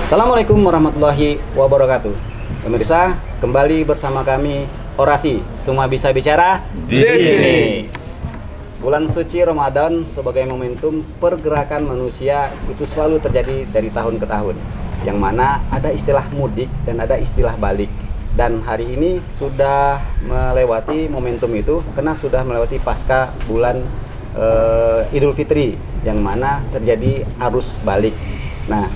Assalamualaikum warahmatullahi wabarakatuh. Pemirsa, kembali bersama kami Orasi, semua bisa bicara di sini. Bulan suci Ramadan sebagai momentum pergerakan manusia itu selalu terjadi dari tahun ke tahun, yang mana ada istilah mudik dan ada istilah balik. Dan hari ini sudah melewati momentum itu karena sudah melewati pasca bulan Idul Fitri, yang mana terjadi arus balik. Nah,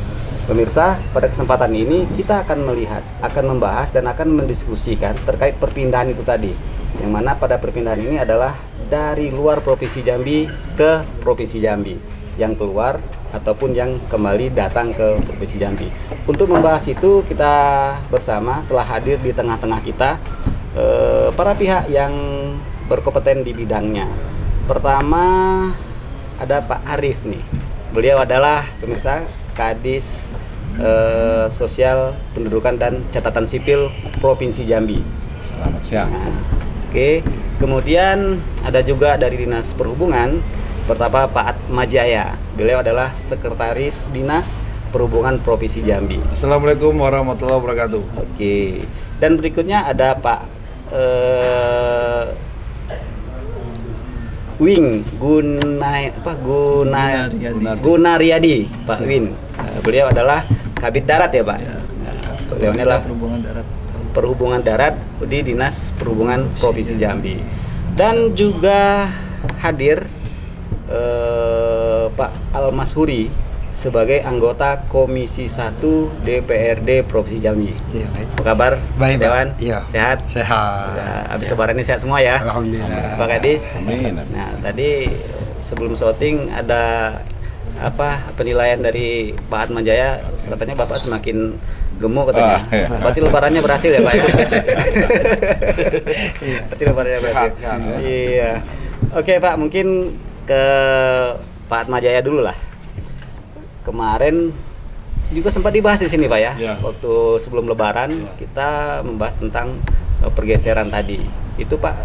pemirsa, pada kesempatan ini kita akan melihat, akan membahas dan akan mendiskusikan terkait perpindahan itu tadi. Yang mana pada perpindahan ini adalah dari luar Provinsi Jambi ke Provinsi Jambi, yang keluar ataupun yang kembali datang ke Provinsi Jambi. Untuk membahas itu kita bersama telah hadir di tengah-tengah kita para pihak yang berkompeten di bidangnya. Pertama ada Pak Arif nih. Beliau adalah pemirsa Kadis Sosial Pendudukan dan Catatan Sipil Provinsi Jambi. Selamat siang. Nah, oke. Kemudian ada juga dari Dinas Perhubungan. Pertama Pak Atmajaya. Beliau adalah Sekretaris Dinas Perhubungan Provinsi Jambi. Assalamualaikum warahmatullahi wabarakatuh. Oke. Dan berikutnya ada Pak Wing Gunariyadi, Pak Win. Beliau adalah Kabid Darat ya Pak. Beliau adalah Perhubungan Darat di Dinas Perhubungan Provinsi Jambi. Dan juga hadir Pak Almashuri sebagai anggota Komisi 1 DPRD Provinsi Jambi. Iya, baik. Apa kabar? Baik, Pak. Dewan? Iya. Sehat? Sehat. Ya, habis lebaran ini sehat semua ya? Alhamdulillah. Pak Kadis? Amin. Nah, tadi sebelum syuting ada penilaian dari Pak Atmajaya, katanya Bapak semakin gemuk katanya. Iya. Berarti lebarannya berhasil ya Pak ya? Berarti lebarannya berhasil. Sehat, ya. Iya. Oke Pak, mungkin ke Pak Atmajaya dulu lah. Kemarin juga sempat dibahas di sini Pak ya. Ya. Waktu sebelum lebaran kita membahas tentang pergeseran tadi. Itu Pak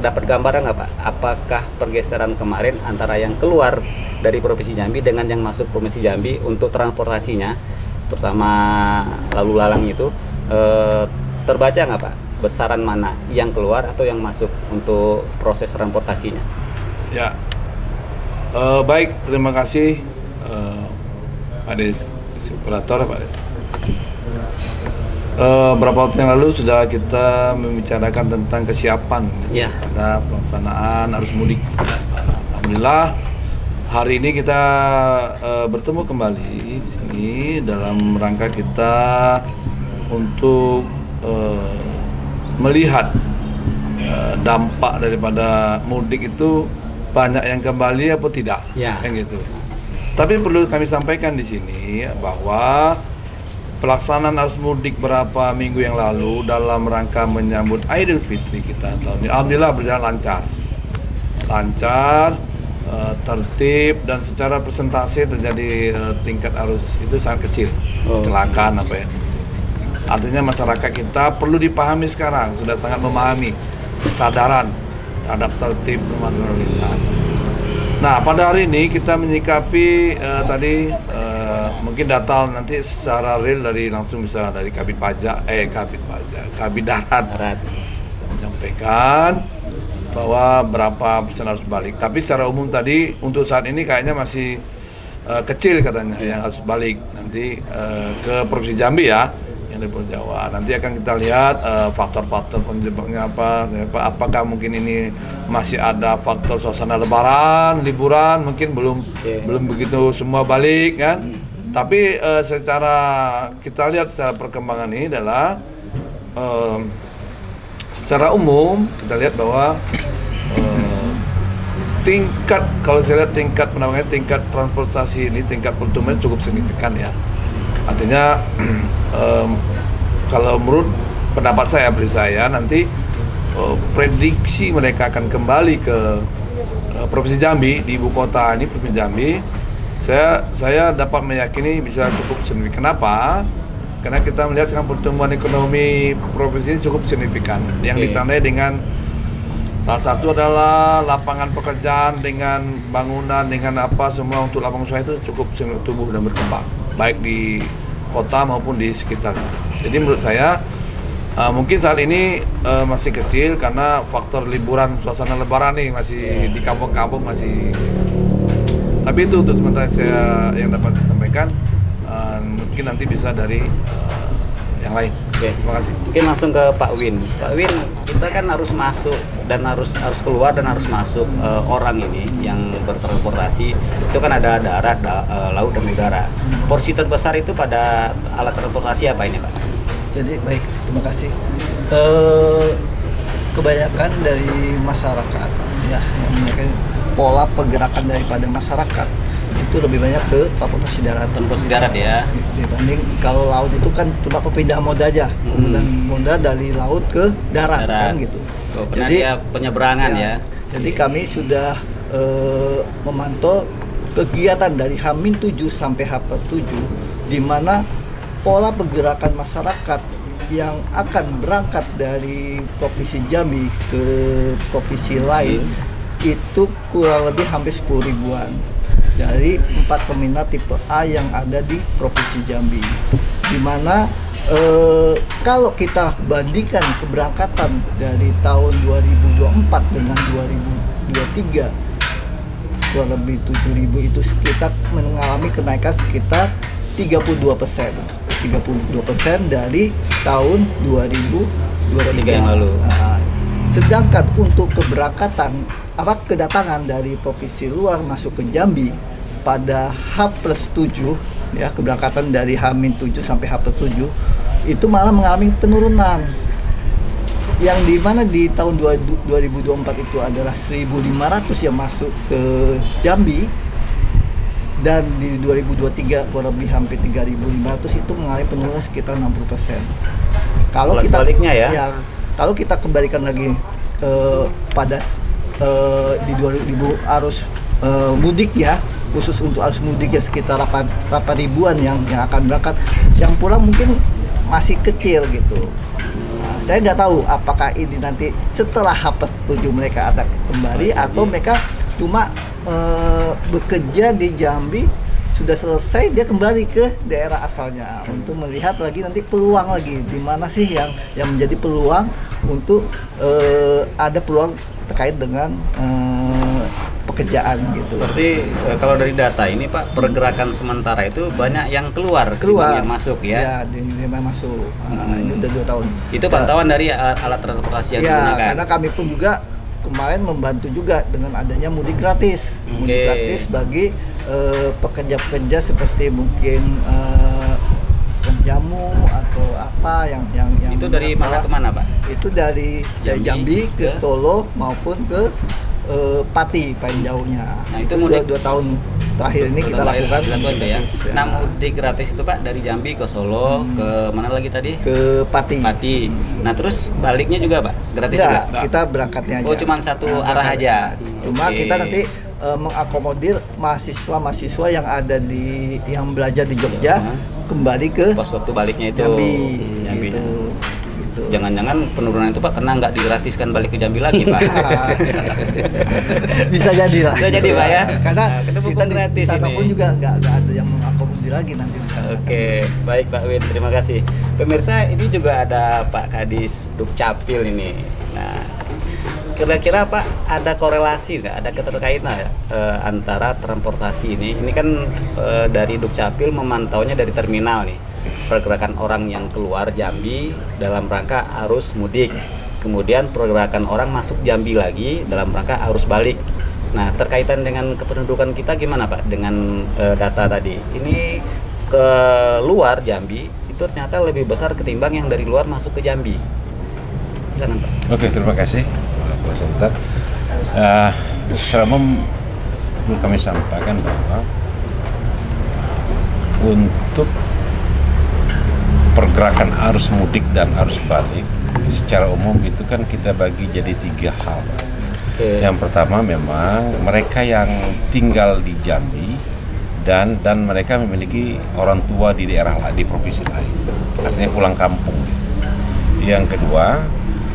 dapat gambaran nggak Pak? Apakah pergeseran kemarin antara yang keluar dari Provinsi Jambi dengan yang masuk Provinsi Jambi untuk transportasinya, terutama lalu lalang itu terbaca nggak Pak? Besaran mana yang keluar atau yang masuk untuk proses transportasinya? Ya. Baik, terima kasih Pak Des, operator Pak Des. Berapa waktu yang lalu sudah kita membicarakan tentang kesiapan pada pelaksanaan arus mudik. Alhamdulillah hari ini kita bertemu kembali di sini dalam rangka kita untuk melihat dampak daripada mudik itu banyak yang kembali atau tidak, kan gitu. Tapi perlu kami sampaikan di sini bahwa pelaksanaan arus mudik beberapa minggu yang lalu dalam rangka menyambut Idul Fitri kita tahun ini, alhamdulillah berjalan lancar, tertib, dan secara persentase terjadi tingkat arus itu sangat kecil, kecelakaan apa ya. Artinya masyarakat kita perlu dipahami sekarang, sudah sangat memahami kesadaran terhadap tertib lalu lintas. Nah, pada hari ini kita menyikapi mungkin data nanti secara real langsung bisa dari Kabid Darat bisa menyampaikan bahwa berapa persen harus balik. Tapi secara umum tadi untuk saat ini kayaknya masih kecil katanya yang harus balik nanti ke Provinsi Jambi ya, yang dari Pulau Jawa. Nanti akan kita lihat faktor-faktor penyebabnya apakah mungkin ini masih ada faktor suasana lebaran, liburan, mungkin belum begitu semua balik kan. Tapi secara kita lihat secara perkembangan ini adalah secara umum kita lihat bahwa kalau saya lihat tingkat transportasi ini, tingkat pertumbuhan cukup signifikan ya. Artinya kalau menurut pendapat saya nanti prediksi mereka akan kembali ke Provinsi Jambi, di ibu kota ini Provinsi Jambi, saya dapat meyakini bisa cukup signifikan. Kenapa? Karena kita melihat sekarang pertumbuhan ekonomi provinsi ini cukup signifikan, yang ditandai dengan salah satu adalah lapangan pekerjaan dengan bangunan dengan apa semua untuk lapangan usaha itu cukup tumbuh dan berkembang, baik di kota maupun di sekitarnya. Jadi menurut saya mungkin saat ini masih kecil karena faktor liburan suasana lebaran nih masih di kampung-kampung masih. Tapi itu untuk sementara saya yang dapat saya sampaikan. Mungkin nanti bisa dari yang lain. Oke. Terima kasih. Mungkin langsung ke Pak Win. Pak Win, kita kan harus masuk dan harus keluar dan harus masuk orang ini yang bertransportasi itu kan ada darat, laut dan udara. Porsi terbesar itu pada alat transportasi apa ini, Pak? Jadi baik, terima kasih. Kebanyakan dari masyarakat, ya, pola pergerakan daripada masyarakat itu lebih banyak ke transportasi darat. Transportasi darat ya. Dibanding kalau laut itu kan cuma perpindahan moda aja, perpindahan moda dari laut ke darat. Kan gitu. Jadi penyeberangan ya. Jadi kami sudah memantau kegiatan dari H-7 sampai H+7 di mana pola pergerakan masyarakat yang akan berangkat dari Provinsi Jambi ke provinsi lain itu kurang lebih hampir 10 ribuan dari 4 terminal tipe A yang ada di Provinsi Jambi, di mana kalau kita bandingkan keberangkatan dari tahun 2024 dengan 2023 kurang lebih 7.000 itu sekitar mengalami kenaikan sekitar 32% dari tahun 2023 yang lalu. Sedangkan untuk kedatangan dari provinsi luar masuk ke Jambi pada H+7 ya, keberangkatan dari H-7 sampai H+7 itu malah mengalami penurunan, yang dimana di tahun 2024 itu adalah 1.500 yang masuk ke Jambi, dan di 2023 kurang lebih hampir 3.500 itu mengalami penurunan sekitar 60%. Kalau kita sebaliknya ya, kalau kita kembalikan lagi pada di 2000 arus mudik ya, khusus untuk arus mudik ya sekitar 8 ribuan yang akan berangkat, yang pulang mungkin masih kecil gitu. Saya nggak tahu apakah ini nanti setelah H+7 mereka ada kembali atau mereka cuma bekerja di Jambi, sudah selesai dia kembali ke daerah asalnya untuk melihat lagi nanti peluang lagi di mana sih yang menjadi peluang untuk ada peluang terkait dengan pekerjaan gitu. Berarti kalau dari data ini Pak, pergerakan sementara itu banyak yang keluar yang masuk ya? Ya, masuk. Ini udah 2 tahun. Itu pantauan dari alat transportasi yang digunakan? Karena kami pun juga kemarin membantu juga dengan adanya mudik gratis. Mudik gratis bagi pekerja-pekerja seperti mungkin jamu atau apa yang itu dari mana ke mana Pak? Itu dari Jambi ke Solo maupun ke Pati paling jauhnya. Nah, itu mudik 2 tahun terakhir ini kita lakukan ya. Nah, mudik gratis itu Pak dari Jambi ke Solo, ke mana lagi tadi? Ke Pati. Nah, terus baliknya juga Pak? Gratis juga? Kita berangkatnya aja. Oh, cuma satu arah aja. Cuma kita nanti mengakomodir mahasiswa yang ada yang belajar di Jogja kembali ke pas waktu baliknya itu Jambi. Gitu. Jangan-jangan penurunan itu Pak karena nggak digratiskan balik ke Jambi lagi Pak? Bisa jadi lah. Bisa jadi Pak ya? Karena kita di sana pun juga nggak ada yang mengakomodir lagi nanti di sana. Oke, baik Pak Win, terima kasih. Pemirsa, ini juga ada Pak Kadis Dukcapil ini. Nah, kira-kira Pak ada korelasi nggak, ada keterkaitan antara transportasi ini? Ini kan dari Dukcapil memantaunya dari terminal nih, pergerakan orang yang keluar Jambi dalam rangka arus mudik, kemudian pergerakan orang masuk Jambi lagi dalam rangka arus balik. Nah, terkaitan dengan kependudukan kita gimana Pak dengan data tadi? Ini ke luar Jambi itu ternyata lebih besar ketimbang yang dari luar masuk ke Jambi. Silakan Pak. Oke, terima kasih Pak Sultan. Selama kami sampaikan bahwa untuk pergerakan arus mudik dan arus balik secara umum itu kan kita bagi jadi 3 hal. Yang pertama memang mereka yang tinggal di Jambi dan mereka memiliki orang tua di daerah lain, di provinsi lain, artinya pulang kampung. Yang kedua,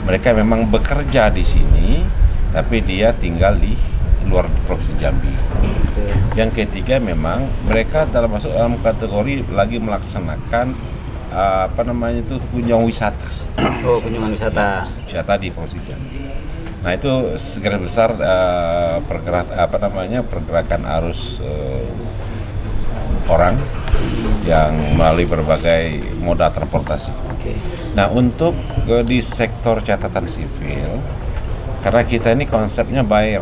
mereka memang bekerja di sini tapi dia tinggal di luar Provinsi Jambi. Yang ketiga memang mereka masuk dalam kategori lagi melaksanakan kunjungan wisata. Oh, kunjungan wisata. Wisata di Provinsi Jambi. Nah itu segera besar pergerakan arus orang yang melalui berbagai moda transportasi. Nah untuk di sektor catatan sipil, karena kita ini konsepnya by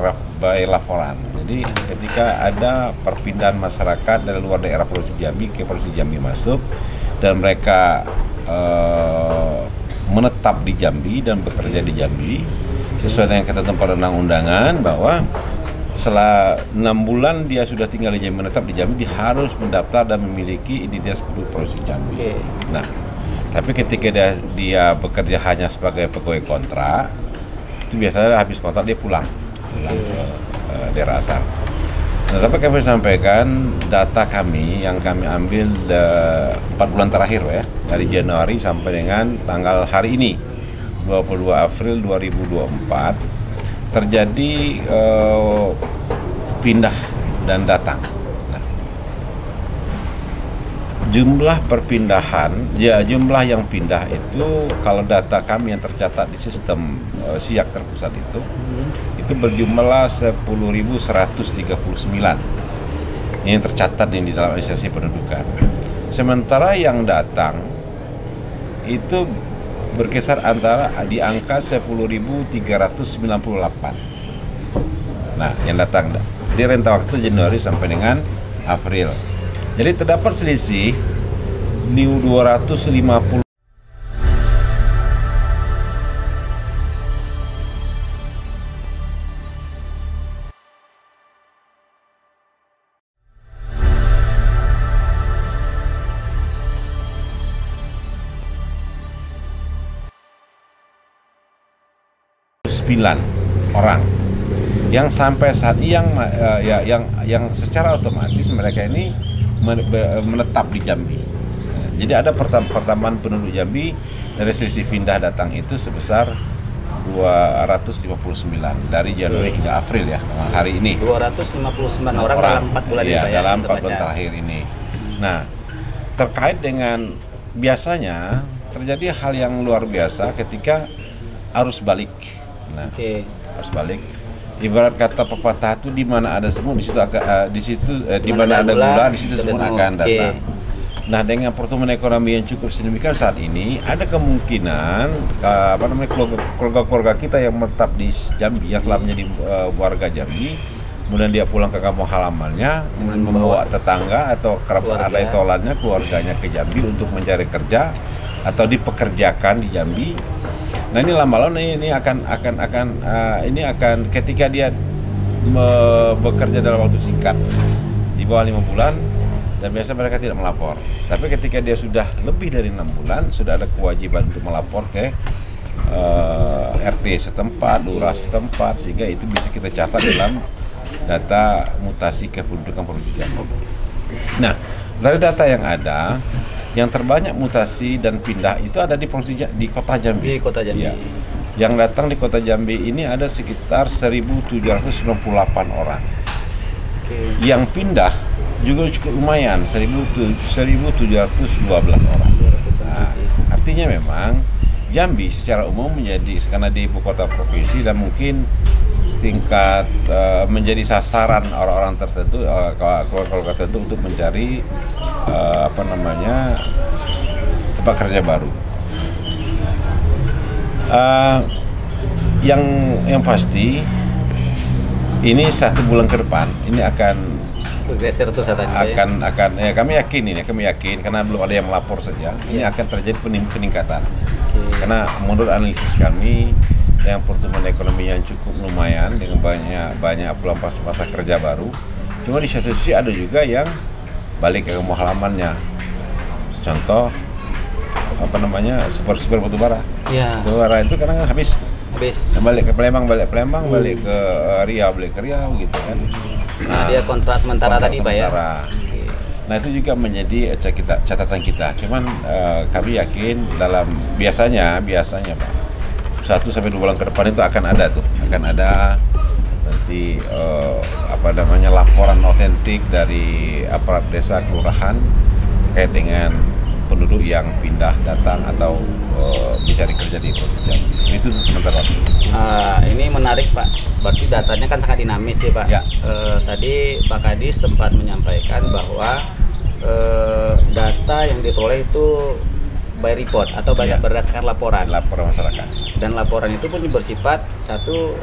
laporan. Jadi ketika ada perpindahan masyarakat dari luar daerah Provinsi Jambi ke Provinsi Jambi masuk dan mereka menetap di Jambi dan bekerja di Jambi sesuai dengan ketentuan perundang-undangan bahwa setelah 6 bulan dia sudah tinggal di Jambi, menetap di Jambi, dia harus mendaftar dan memiliki identitas penduduk Provinsi Jambi. Nah, tapi ketika dia bekerja hanya sebagai pegawai kontrak, itu biasanya habis kontrak dia pulang ke daerah asal. Nah, tapi kami sampaikan data kami yang kami ambil 4 bulan terakhir ya, dari Januari sampai dengan tanggal hari ini 22 April 2024 terjadi pindah dan datang. Nah, jumlah perpindahan, jumlah yang pindah itu kalau data kami yang tercatat di sistem SIAK terpusat itu berjumlah 10.139 yang tercatat di dalam administrasi pendudukan. Sementara yang datang itu berkisar antara di angka 10.398. Nah, yang datang di rentang waktu Januari sampai dengan April. Jadi terdapat selisih di 250 orang yang sampai saat ini yang secara otomatis mereka ini menetap di Jambi. Jadi ada pertambahan penduduk Jambi dari selisih pindah datang itu sebesar 259 dari Januari hingga April ya, hari ini. 259 orang dalam 4 bulan ya, dalam 4 bulan terakhir ini. Nah, terkait dengan biasanya terjadi hal yang luar biasa ketika arus balik. Nah, arus balik. Ibarat kata pepatah itu di mana ada semut di mana ada gula di situ semut akan datang. Nah, dengan pertumbuhan ekonomi yang cukup signifikan saat ini, ada kemungkinan keluarga-keluarga kita yang menetap di Jambi yang telah menjadi warga Jambi, kemudian dia pulang ke kampung halamannya, membawa tetangga atau kerabat alai tolannya, keluarganya ke Jambi untuk mencari kerja atau dipekerjakan di Jambi. Nah, ini lama-lama ini akan ketika dia bekerja dalam waktu singkat di bawah 5 bulan dan biasa mereka tidak melapor. Tapi ketika dia sudah lebih dari 6 bulan sudah ada kewajiban untuk melapor ke RT setempat, lurah setempat, sehingga itu bisa kita catat dalam data mutasi kependudukan Provinsi Jambi. Nah, dari data yang ada, yang terbanyak mutasi dan pindah itu ada di Kota Jambi. Di Kota Jambi. Ya. Yang datang di Kota Jambi ini ada sekitar 1.798 orang. Yang pindah juga cukup lumayan, 1.712 orang. Nah, artinya memang Jambi secara umum karena di ibu kota provinsi dan mungkin tingkat menjadi sasaran orang-orang tertentu, keluarga tertentu untuk mencari tempat kerja baru. Yang pasti ini 1 bulan ke depan ini akan bergeser tuh kami yakin karena belum ada yang melapor saja. Ini akan terjadi peningkatan. Karena menurut analisis kami yang pertumbuhan ekonomi yang cukup lumayan dengan banyak peluang masa kerja baru. Cuma di satu sisi ada juga yang balik ke kampung halamannya. Contoh super batubara. Iya. Batubara itu kadang habis. Balik ke Palembang, balik ke Riau gitu kan. Nah, dia kontrak sementara tadi Pak ya. Nah, itu juga menjadi catatan kita. Cuman kami yakin biasanya Pak 1 sampai 2 bulan ke depan itu akan ada nanti seperti laporan otentik dari aparat desa kelurahan terkait dengan penduduk yang pindah datang atau mencari kerja di Provinsi Jambi. Itu sementara waktu. Ini menarik Pak, berarti datanya kan sangat dinamis nih Pak. Ya. Tadi Pak Kadis sempat menyampaikan bahwa data yang diperoleh itu by report atau berdasarkan laporan masyarakat. Dan laporan itu pun bersifat satu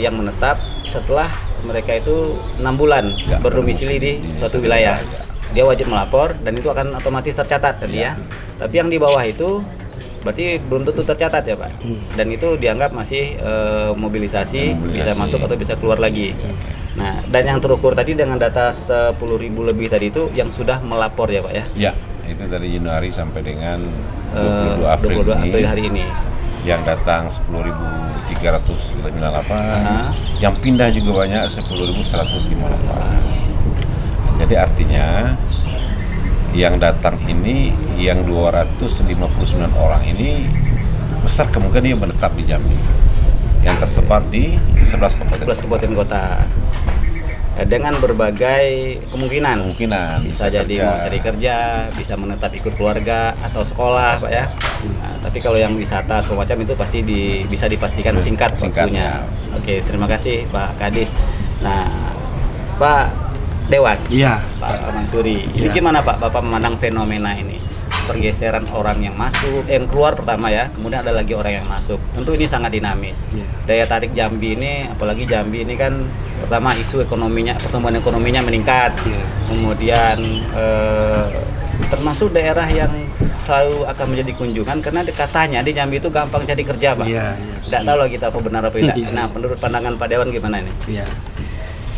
yang menetap setelah mereka itu 6 bulan berdomisili di suatu wilayah. Dia wajib melapor dan itu akan otomatis tercatat tadi ya. Tapi yang di bawah itu berarti belum tentu tercatat ya Pak. Dan itu dianggap masih mobilisasi, bisa masuk atau bisa keluar lagi. Nah, dan yang terukur tadi dengan data 10.000 lebih tadi itu yang sudah melapor ya Pak ya? Ya, itu dari Januari sampai dengan 22 April hari ini. Yang datang 10.398, yang pindah juga banyak 10.158. Jadi artinya yang datang ini, yang 259 orang ini besar kemungkinan dia menetap di Jambi, yang tersebar di 11 kabupaten kota. Dengan berbagai kemungkinan bisa jadi mau cari kerja, bisa menetap ikut keluarga atau sekolah Pak ya. Nah, tapi kalau yang wisata segala macam itu pasti bisa dipastikan singkat waktunya. Oke, terima kasih Pak Kadis. Nah, Pak Dewan, Pak Mansuri, ini gimana Pak Bapak memandang fenomena ini? Pergeseran orang yang masuk, yang keluar pertama ya, kemudian ada lagi orang yang masuk. Tentu ini sangat dinamis. Daya tarik Jambi ini, apalagi Jambi ini kan pertama isu ekonominya, pertumbuhan ekonominya meningkat. Kemudian termasuk daerah yang selalu akan menjadi kunjungan karena katanya di Jambi itu gampang cari kerja Pak. Tidak tahu lah kita apa benar apa tidak. Nah, menurut pandangan Pak Dewan gimana ini?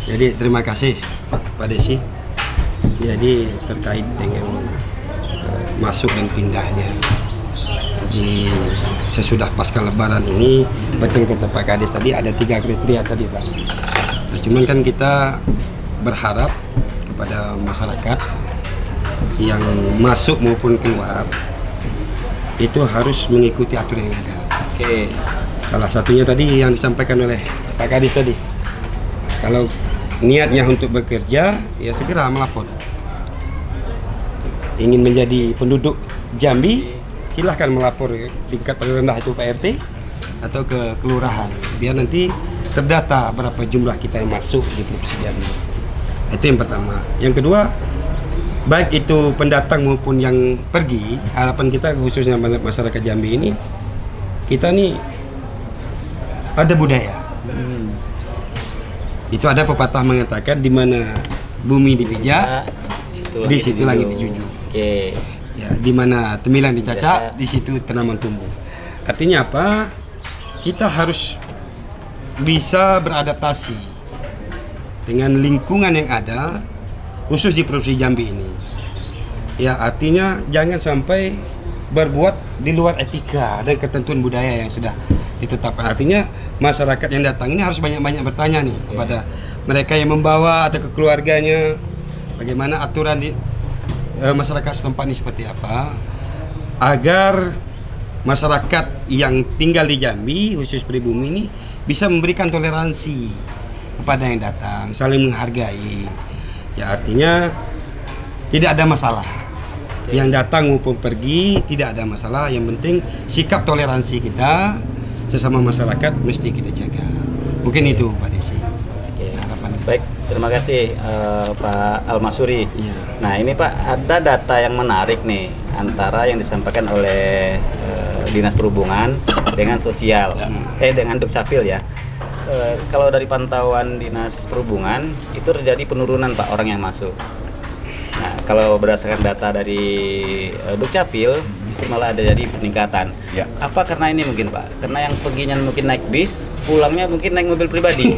Jadi terima kasih Pak Desi. Jadi terkait dengan masuk dan pindahnya. Jadi sesudah pasca Lebaran ini betul kata Pak Kadis tadi ada 3 kriteria tadi Pak. Nah, cuman kan kita berharap kepada masyarakat yang masuk maupun keluar itu harus mengikuti aturan yang ada. Salah satunya tadi yang disampaikan oleh Pak Kadis tadi. Kalau niatnya untuk bekerja, ya segera melapor. Ingin menjadi penduduk Jambi, silahkan melapor tingkat paling rendah itu Pak RT atau ke kelurahan. Biar nanti terdata berapa jumlah kita yang masuk di Provinsi Jambi. Itu yang pertama. Yang kedua, baik itu pendatang maupun yang pergi, harapan kita khususnya masyarakat Jambi ini, kita nih ada budaya. Itu ada pepatah mengatakan di mana bumi dipijak, di situ langit dijunjung. Ya, di mana temilang dicacak, di situ tanaman tumbuh. Artinya apa? Kita harus bisa beradaptasi dengan lingkungan yang ada, khusus di Provinsi Jambi ini. Ya, artinya jangan sampai berbuat di luar etika dan ketentuan budaya yang sudah ditetapkan. Artinya masyarakat yang datang ini harus banyak-banyak bertanya nih kepada mereka yang membawa atau ke keluarganya, bagaimana aturan di masyarakat setempat ini seperti apa, agar masyarakat yang tinggal di Jambi khusus pribumi ini bisa memberikan toleransi kepada yang datang, saling menghargai. Ya, artinya tidak ada masalah. Yang datang maupun pergi tidak ada masalah. Yang penting sikap toleransi kita sesama masyarakat mesti kita jaga. Mungkin itu Pak Desi. Baik, terima kasih Pak Al-Masuri. Nah, ini Pak, ada data yang menarik nih antara yang disampaikan oleh Dinas Perhubungan dengan sosial, dengan Dukcapil ya. Kalau dari pantauan Dinas Perhubungan itu terjadi penurunan Pak orang yang masuk. Nah, kalau berdasarkan data dari Dukcapil justru malah ada jadi peningkatan. Apa karena ini mungkin Pak? Karena yang perginya mungkin naik bis, pulangnya mungkin naik mobil pribadi.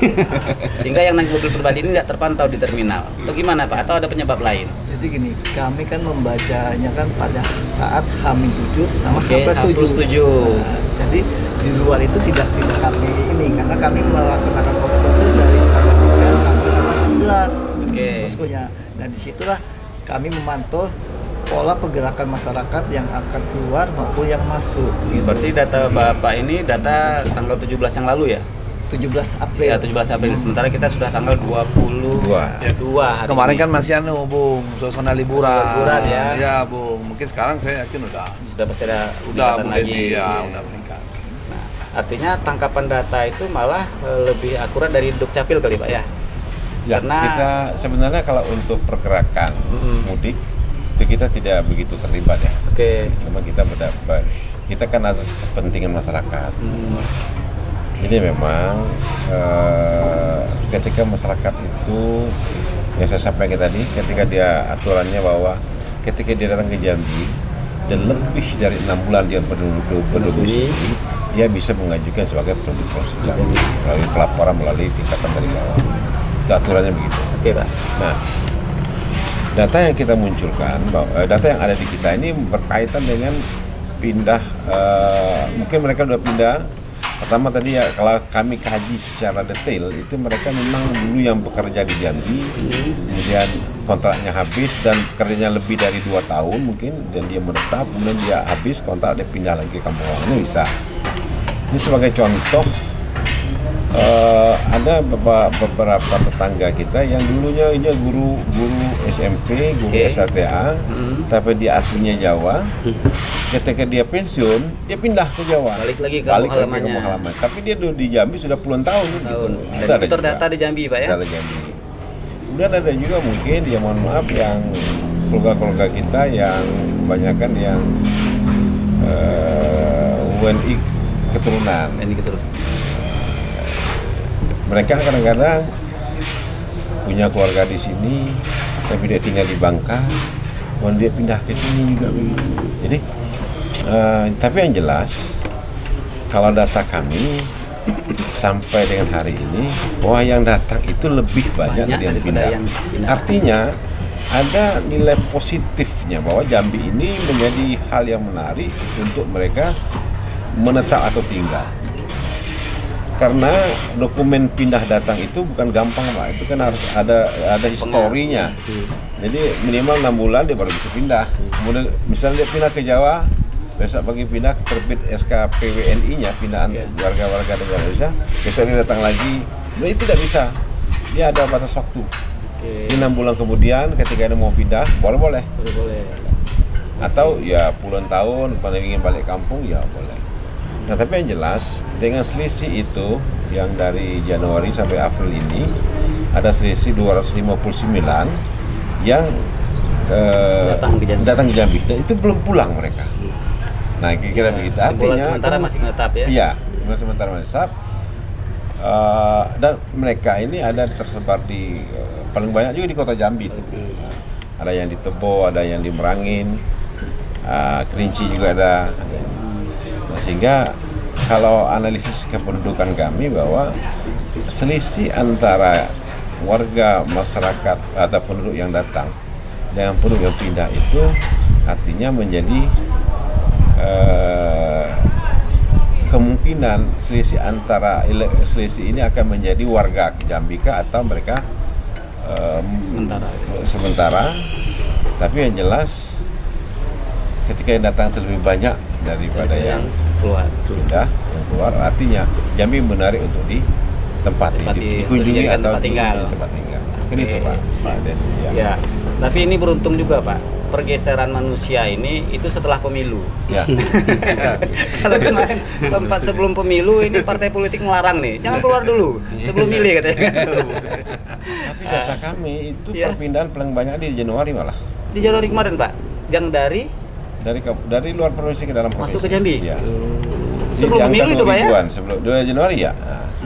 Sehingga yang naik mobil pribadi ini tidak terpantau di terminal. Atau gimana Pak? Atau ada penyebab lain? Jadi gini, kami kan membacanya kan pada saat H-7 sama H+7. Nah, jadi di luar itu tidak kami ini, karena kami melaksanakan posko itu dari tanggal 3 sampai tanggal 17 poskonya. Nah, disitulah kami memantau pola pergerakan masyarakat yang akan keluar maupun yang masuk. Berarti data Bapak ini data tanggal 17 yang lalu ya? 17 April. Ya, 17 April. Sementara kita sudah tanggal 22 hari Kemarin ini. kan masih Bung, suasana liburan. Liburan ya. Ya, Bung. Mungkin sekarang saya yakin sudah pasti ada udah peningkatan lagi. lagi. Ya, udah meningkat. Artinya tangkapan data itu malah lebih akurat dari Dukcapil kali Pak ya? Ya, Karena kita sebenarnya kalau untuk pergerakan mudik itu kita tidak begitu terlibat ya. Oke. Cuma kita kan asas kepentingan masyarakat. Jadi memang ketika masyarakat itu yang saya sampaikan tadi, ketika dia aturannya bahwa ketika dia datang ke Jambi dan lebih dari 6 bulan dia berdomisili, dia bisa mengajukan sebagai penduduk provinsi Jambi melalui pelaporan melalui tingkatan dari bawah. Itu aturannya begitu. Oke Pak. Nah, data yang kita munculkan, data yang ada di kita ini berkaitan dengan pindah, mungkin mereka sudah pindah. Pertama tadi ya, kalau kami kaji secara detail, itu mereka memang dulu yang bekerja di Jambi, kemudian kontraknya habis dan kerjanya lebih dari 2 tahun mungkin, dan dia menetap, kemudian dia habis kontrak, dia pindah lagi ke kampung halaman. Ini bisa. Ini sebagai contoh, ada beberapa tetangga kita yang dulunya ini guru SMP, guru SLTA, tapi dia aslinya Jawa. Ketika dia pensiun, dia pindah ke Jawa. Balik lagi ke kampung halaman. Tapi dia di Jambi sudah puluhan tahun. Gitu. Dan itu terdata di Jambi Pak ya? Ada Jambi. Kemudian ada juga mungkin, ya mohon maaf, yang keluarga-keluarga kita yang kebanyakan yang WNI keturunan. Mereka kadang-kadang punya keluarga di sini, tapi dia tinggal di Bangka, kemudian dia pindah ke sini juga. Jadi, tapi yang jelas, kalau data kami sampai dengan hari ini, bahwa yang datang itu lebih banyak dari yang pindah. Artinya, ada nilai positifnya bahwa Jambi ini menjadi hal yang menarik untuk mereka menetap atau tinggal. Karena dokumen pindah datang itu bukan gampang Pak, itu kan harus ada historinya. Jadi minimal 6 bulan dia baru bisa pindah. Kemudian misalnya dia pindah ke Jawa, besok pagi pindah terbit SK PWNI-nya, pindahan warga-warga negara Indonesia, besok dia datang lagi. Nah, itu tidak bisa. Dia ada batas waktu. Di 6 bulan kemudian ketika dia mau pindah, boleh. Atau ya puluhan tahun pada ingin balik kampung, ya boleh. Nah, tapi yang jelas dengan selisih itu yang dari Januari sampai April ini ada selisih 259 yang datang ke Jambi, dan itu belum pulang mereka. Nah, kira-kira begitu. Artinya sementara masih menetap ya? Iya, sementara masih menetap. Dan mereka ini ada tersebar di paling banyak juga di kota Jambi itu. Ada yang di Tebo, ada yang di Merangin, Kerinci juga ada. Nah, sehingga kalau analisis kependudukan kami bahwa selisih antara warga masyarakat atau penduduk yang datang dengan penduduk yang pindah itu artinya menjadi kemungkinan selisih ini akan menjadi warga Jambika atau mereka sementara. Tapi yang jelas ketika yang datang lebih banyak daripada yang keluar, artinya Jambi menarik untuk ditempati, dikunjungi atau di tempat tinggal. Kan itu Pak Desi. Ya. Tapi ini beruntung juga Pak, pergeseran manusia ini itu setelah pemilu. Ya. Kalau kemarin sempat sebelum pemilu ini partai politik melarang nih, jangan keluar dulu sebelum milih katanya. Tapi data kami itu perpindahan paling banyak di Januari malah. Di Januari kemarin Pak, yang dari luar provinsi ke dalam provinsi. Masuk ke Jambi? Ya. Sebelum pemilu itu Pak ya? Sebelum 2 Januari ya,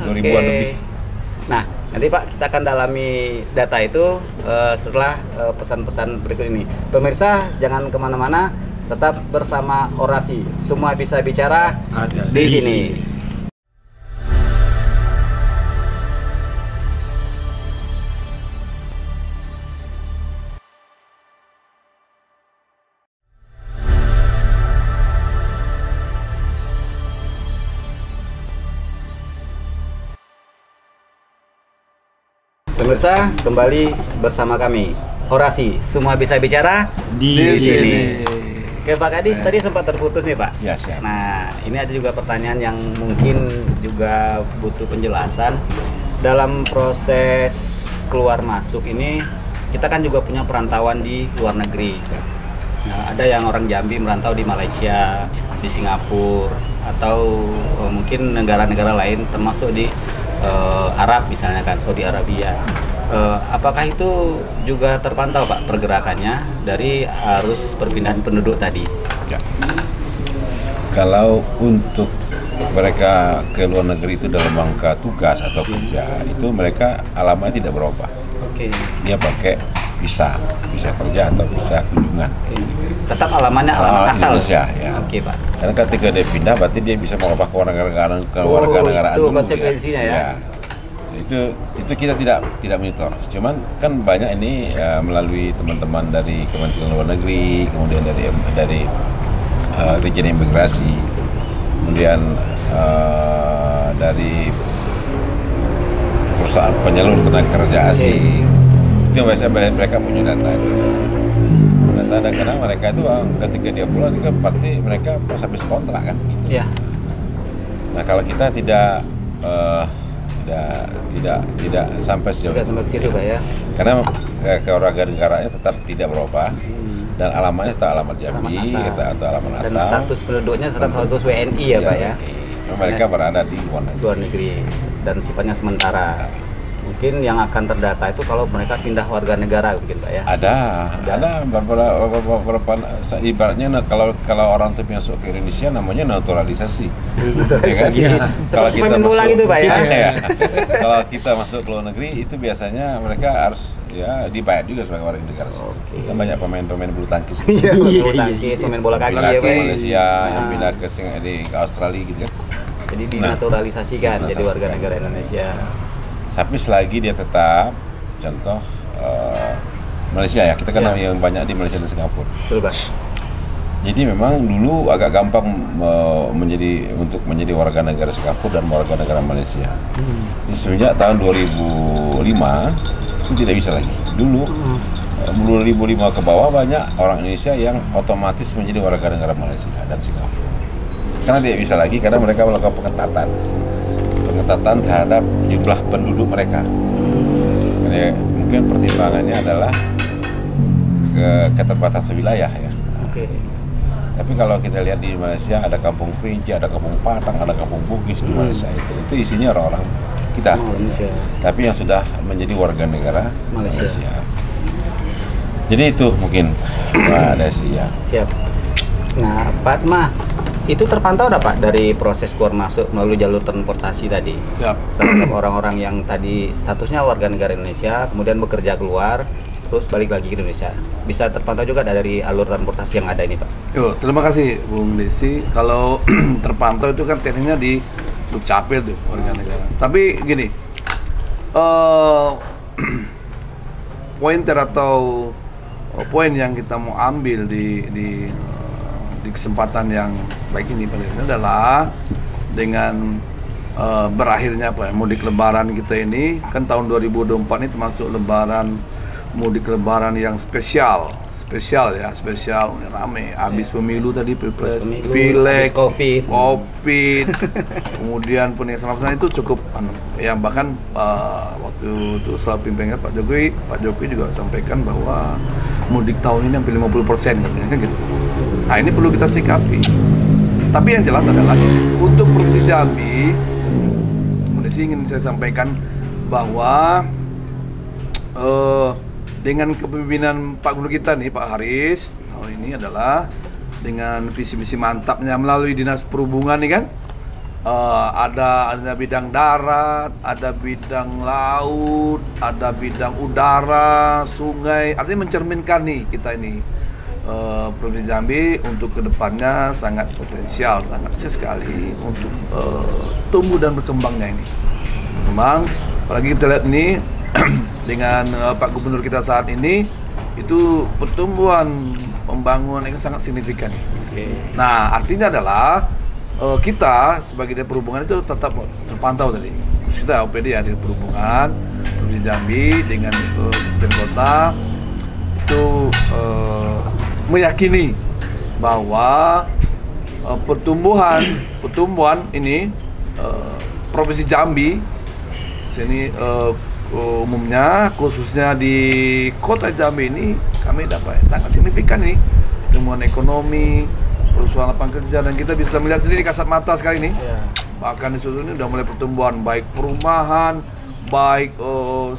2000-an lebih. Nah, nanti Pak kita akan dalami data itu setelah pesan-pesan berikut ini. Pemirsa jangan kemana-mana, tetap bersama Orasi. Semua bisa bicara ada di sini. Pemirsa, kembali bersama kami Orasi, semua bisa bicara di sini. Oke Pak Kadis, tadi sempat terputus nih Pak. Ya, siap. Nah, ini ada juga pertanyaan yang mungkin juga butuh penjelasan. Dalam proses keluar masuk ini, kita kan juga punya perantauan di luar negeri. Nah, ada yang orang Jambi merantau di Malaysia, di Singapura, atau mungkin negara-negara lain termasuk di Arab misalnya kan, Saudi Arabia. Apakah itu juga terpantau Pak pergerakannya dari arus perpindahan penduduk tadi? Ya. Kalau untuk mereka ke luar negeri itu dalam rangka tugas atau kerja, itu mereka alamatnya tidak berubah. Oke. Dia pakai bisa kerja atau bisa kunjungan. Tetap alamatnya alamat asal. Indonesia, ya. Oke Pak. Karena ketika dia pindah, berarti dia bisa mengubah kewarganegaraan itu dulu. konsekuensinya ya. Itu kita tidak monitor. Cuman kan banyak ini melalui teman-teman dari Kementerian Luar Negeri, kemudian dari Dirjen Imigrasi, kemudian dari perusahaan penyalur tenaga kerja asing. Itu biasanya mereka punya data itu. Dan karena mereka itu ketika dia pulang itu pasti mereka pas habis kontrak kan. Iya. Nah kalau kita tidak sampai sejauh Tidak sampai ke situ Pak ya. Karena kewarganegaranya tetap tidak berubah dan alamatnya tetap alamat Jambi atau alamat asal. Dan status penduduknya tetap status WNI ya Pak ya. Mereka berada di luar negeri dan sifatnya sementara. Mungkin yang akan terdata itu kalau mereka pindah warga negara mungkin Pak ya. Ada beberapa ibaratnya kalau orang itu masuk ke Indonesia namanya naturalisasi. Naturalisasi. Ya kan? Kalau kita main bola gitu Pak ya. Ya. Kalau kita masuk ke luar negeri itu biasanya mereka harus ya dibayar juga sebagai warga negara. Kita banyak pemain bulu tangkis. Bulu tangkis, pemain bola kaki ya Pak. Malaysia yang pindah ke Australia gitu kan. Jadi dinaturalisasikan jadi warga negara Indonesia. Tapi selagi dia tetap, contoh Malaysia ya, kita kenal yang banyak di Malaysia dan Singapura. Betul Pak. Jadi memang dulu agak gampang untuk menjadi warga negara Singapura dan warga negara Malaysia. Semenjak tahun 2005 itu tidak bisa lagi. Dulu 2005 ke bawah banyak orang Indonesia yang otomatis menjadi warga negara Malaysia dan Singapura. Karena tidak bisa lagi karena mereka melakukan pengetatan terhadap jumlah penduduk mereka. Jadi, mungkin pertimbangannya adalah keterbatasan wilayah ya. Oke. Tapi kalau kita lihat di Malaysia ada kampung Kerinci, ada kampung Padang, ada kampung Bugis di Malaysia itu isinya orang-orang kita. Malaysia. Tapi yang sudah menjadi warga negara Malaysia. Jadi itu mungkin ada sih ya. Siap. Nah, Pak Mah, itu terpantau ada Pak dari proses keluar masuk melalui jalur transportasi tadi? Siap. Terhadap orang-orang yang tadi statusnya warga negara Indonesia, kemudian bekerja keluar, terus balik lagi ke Indonesia. Bisa terpantau juga dari alur transportasi yang ada ini Pak? Yo, terima kasih Bung Desi. Kalau terpantau itu kan tekniknya di Dukcapil tuh warga negara. Tapi gini, pointer atau poin yang kita mau ambil di kesempatan yang baik ini adalah dengan berakhirnya mudik lebaran kita ini kan tahun 2024 ini termasuk mudik lebaran yang spesial rame habis pemilu tadi pilpres pileg covid kemudian penindasan itu cukup yang bahkan waktu itu setelah pimpinannya Pak Jokowi juga sampaikan bahwa mudik tahun ini hampir 50% katanya kan gitu. Nah ini perlu kita sikapi. Tapi yang jelas adalah untuk Provinsi Jambi, kemudian ingin saya sampaikan bahwa dengan kepemimpinan Pak Gubernur kita nih Pak Haris, ini adalah dengan visi misi mantapnya melalui Dinas Perhubungan nih kan, ada bidang darat, ada bidang laut, ada bidang udara, sungai, artinya mencerminkan nih kita ini. Provinsi Jambi untuk kedepannya sangat potensial, sangat sekali untuk tumbuh dan berkembangnya ini. Memang, apalagi kita lihat ini dengan Pak Gubernur kita saat ini itu pertumbuhan pembangunan yang sangat signifikan. Nah, artinya adalah kita sebagai Dinas Perhubungan itu tetap terpantau tadi. Kita OPD ya di Perhubungan Provinsi Jambi dengan Kabupaten Kota itu meyakini bahwa pertumbuhan ini Provinsi Jambi sini umumnya, khususnya di kota Jambi ini kami dapat sangat signifikan nih pertumbuhan ekonomi, perusahaan lapangan kerja, dan kita bisa melihat sendiri kasat mata sekali ini. Bahkan di situ ini udah mulai pertumbuhan, baik perumahan, baik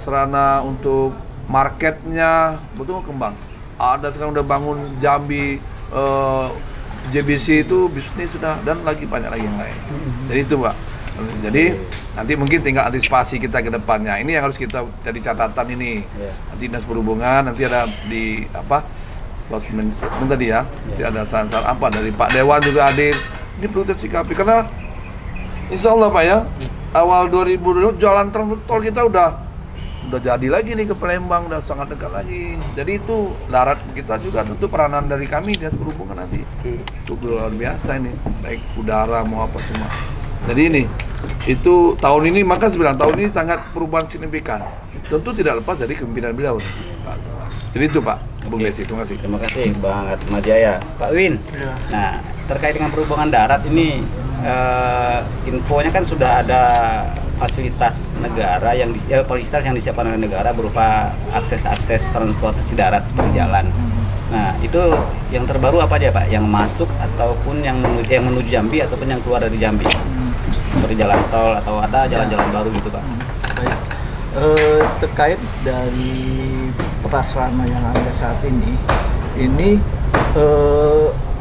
sarana untuk marketnya betul kembang. Ada sekarang udah bangun Jambi JBC itu bisnis sudah, dan lagi banyak lagi yang lain. Jadi itu Pak. Jadi nanti mungkin tinggal antisipasi kita ke depannya. Ini yang harus kita jadi catatan ini. Nanti Dinas Perhubungan, nanti ada di closing statement tadi ya. Nanti ada saran-saran apa dari Pak Dewan juga hadir. Ini perlu disikapi karena insya Allah Pak ya, awal 2020 jalan tol kita udah jadi lagi nih ke Palembang, udah sangat dekat lagi. Jadi itu darat kita juga tentu peranan dari kami Dinas Perhubungan nanti. Itu luar biasa ini, baik udara mau apa semua. Jadi ini, itu tahun ini, maka 9 tahun ini sangat perubahan signifikan. Tentu tidak lepas dari kepemimpinan beliau. Jadi itu Pak, Bung Desi, terima kasih. Terima kasih Bang Atmajaya. Pak Win, nah terkait dengan perhubungan darat ini, infonya kan sudah ada fasilitas negara fasilitas yang disiapkan oleh negara berupa akses transportasi darat seperti jalan. Nah, itu yang terbaru apa aja Pak? Yang masuk ataupun yang menuju Jambi ataupun yang keluar dari Jambi? Seperti jalan tol atau ada jalan-jalan baru gitu Pak? Baik. Terkait dari prasarana yang ada saat ini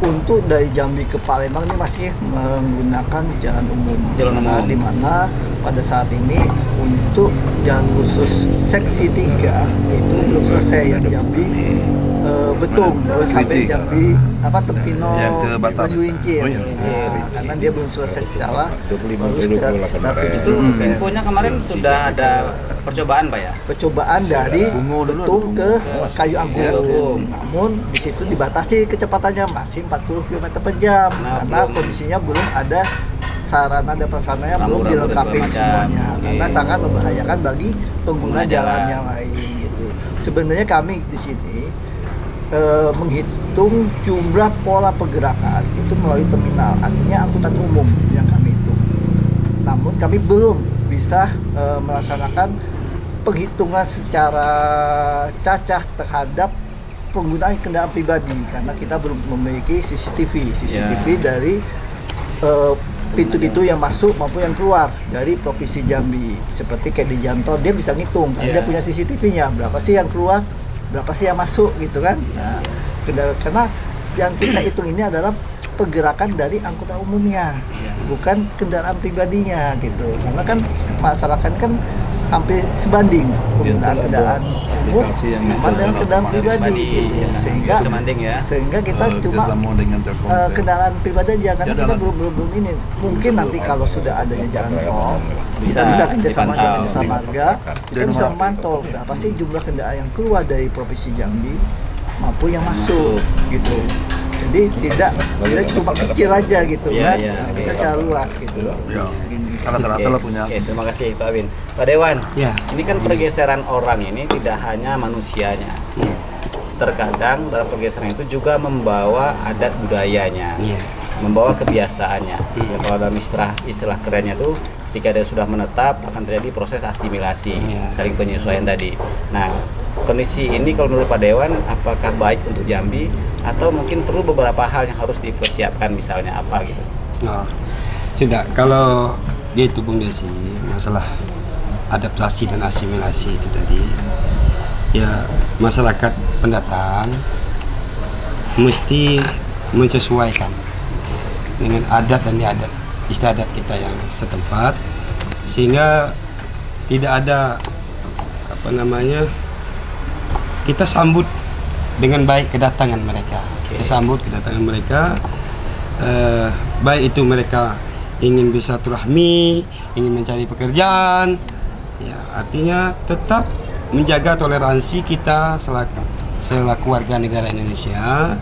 untuk dari Jambi ke Palembang ini masih menggunakan jalan umum. Di mana pada saat ini untuk jalan khusus seksi 3 itu belum selesai yang Jambi Betung sampai Jambi Tempino Baju Incir. Karena dia belum selesai secara baru start itu. Infonya kemarin sudah ada percobaan Pak ya? Percobaan dari Betung ke Kayu Agung. Namun di situ dibatasi kecepatannya masih 40 km per jam karena kondisinya belum ada sarana dan prasarananya belum dilengkapi semuanya karena sangat membahayakan bagi pengguna jalan yang lain gitu. Sebenarnya kami di sini menghitung jumlah pola pergerakan itu melalui terminal, artinya angkutan umum yang kami hitung. Namun kami belum bisa melaksanakan penghitungan secara cacah terhadap penggunaan kendaraan pribadi karena kita belum memiliki CCTV dari pintu-pintu yang masuk maupun yang keluar dari Provinsi Jambi. Seperti kayak di Jantol dia bisa ngitung karena dia punya CCTV-nya berapa sih yang keluar, berapa sih yang masuk gitu kan. Nah, karena yang kita hitung ini adalah pergerakan dari angkutan umumnya, bukan kendaraan pribadinya gitu. Karena kan masyarakat kan hampir sebanding penggunaan kendaraan umum sama dengan kendaraan pribadi gitu. Sehingga kita cuma kendaraan pribadi aja karena kita belum ini. Mungkin nanti kalau sudah adanya jalan tol kita bisa kerjasama dengan jasa marga, kita bisa memantau berapa sih jumlah kendaraan yang keluar dari Provinsi Jambi maupun yang masuk gitu. Jadi tidak cuma kecil aja gitu kan, bisa secara luas gitu. Rata-rata lah punya. Terima kasih Pak Win. Pak Dewan, ini kan pergeseran orang ini tidak hanya manusianya. Terkadang dalam pergeseran itu juga membawa adat budayanya, membawa kebiasaannya. Kalau dalam istilah kerennya tuh, ketika dia sudah menetap akan terjadi proses asimilasi, saling penyesuaian tadi. Nah, kondisi ini kalau menurut Pak Dewan, apakah baik untuk Jambi atau mungkin perlu beberapa hal yang harus dipersiapkan, misalnya apa gitu? Sudah, kalau dia itu Bung Desi, masalah adaptasi dan asimilasi itu tadi, ya masyarakat pendatang mesti menyesuaikan dengan adat dan istiadat kita yang setempat, sehingga tidak ada kita sambut dengan baik kedatangan mereka. Kita sambut kedatangan mereka, baik itu mereka ingin bersilaturahmi, ingin mencari pekerjaan, ya artinya tetap menjaga toleransi kita selaku warga negara Indonesia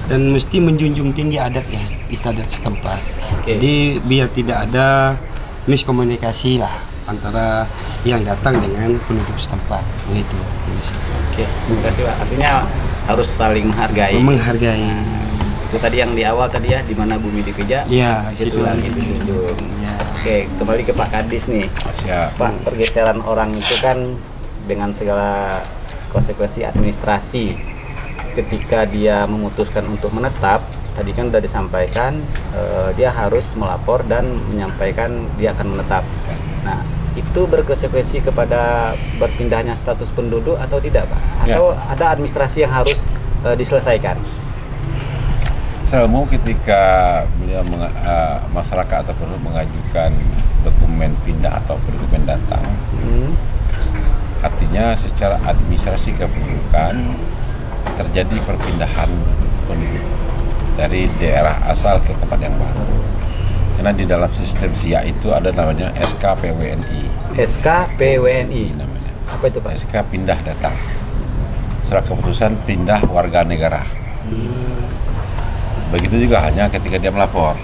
dan mesti menjunjung tinggi adat istiadat setempat. Jadi biar tidak ada miskomunikasi lah antara yang datang dengan penduduk setempat, begitu. Terima kasih Pak. Artinya harus saling menghargai. Itu tadi yang di awal tadi ya, di mana bumi dipijak, Iya, situ langit dijunjung. Ya. Oke, kembali ke Pak Kadis nih. Siap. Pak, pergeseran orang itu kan dengan segala konsekuensi administrasi. Ketika dia memutuskan untuk menetap, tadi kan sudah disampaikan dia harus melapor dan menyampaikan dia akan menetap. Nah, itu berkonsekuensi kepada berpindahnya status penduduk atau tidak, Pak? Atau ada administrasi yang harus diselesaikan? Secara umum ketika masyarakat atau penduduk mengajukan dokumen pindah atau dokumen datang, artinya secara administrasi kependudukan terjadi perpindahan penduduk dari daerah asal ke tempat yang baru. Karena di dalam sistem SIA itu ada namanya SKPWNI. SKPWNI Namanya. apa itu, Pak? SK pindah datang. Surat keputusan pindah warga negara. Begitu juga hanya ketika dia melapor.